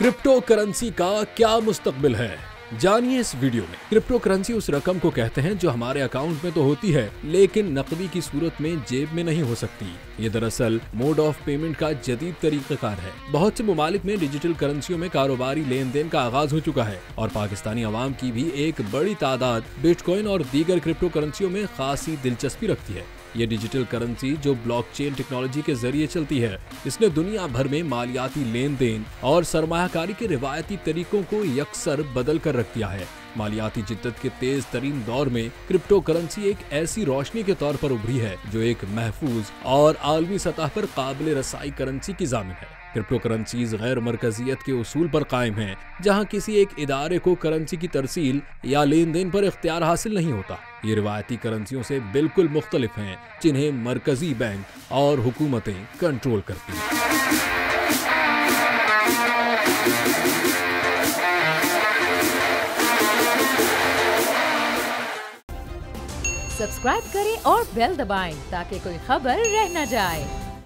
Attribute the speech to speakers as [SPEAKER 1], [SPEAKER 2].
[SPEAKER 1] Crypto currency का क्या मुस्तकबिल है, जानिए इस वीडियो में। क्रिप्टो करेंसी उस रकम को कहते हैं जो हमारे अकाउंट में तो होती है लेकिन नकदी की सूरत में जेब में नहीं हो सकती। ये दरअसल मोड ऑफ पेमेंट का जदीद तरीक़ाकार है। बहुत से ममालिक में डिजिटल करेंसियों में कारोबारी लेन देन का आगाज हो चुका है और पाकिस्तानी अवाम की भी एक बड़ी तादाद बिटकॉइन और दीगर क्रिप्टो करेंसियों में खासी दिलचस्पी रखती है। ये डिजिटल करेंसी जो ब्लॉकचेन टेक्नोलॉजी के जरिए चलती है, इसने दुनिया भर में मालियाती लेन देन और सरमायाकारी के रिवायती तरीकों को यकसर बदल कर रख दिया है। मालियाती जिद्दत के तेज तरीन दौर में क्रिप्टो करेंसी एक ऐसी रोशनी के तौर पर उभरी है जो एक महफूज और आलमी सतह पर काबिल रसाई करेंसी की जामिन है। क्रिप्टो करेंसीज गैर मरकजियत के उसूल पर कायम हैं, जहां किसी एक इदारे को करेंसी की तरसील या लेन देन पर इख्तियार हासिल नहीं होता। ये रिवायती करेंसियों से बिल्कुल मुख्तलिफ हैं, जिन्हें मरकजी बैंक और हुकूमतें कंट्रोल करती हैं।
[SPEAKER 2] सब्सक्राइब करें और बेल दबाएं ताकि कोई खबर रह न जाए।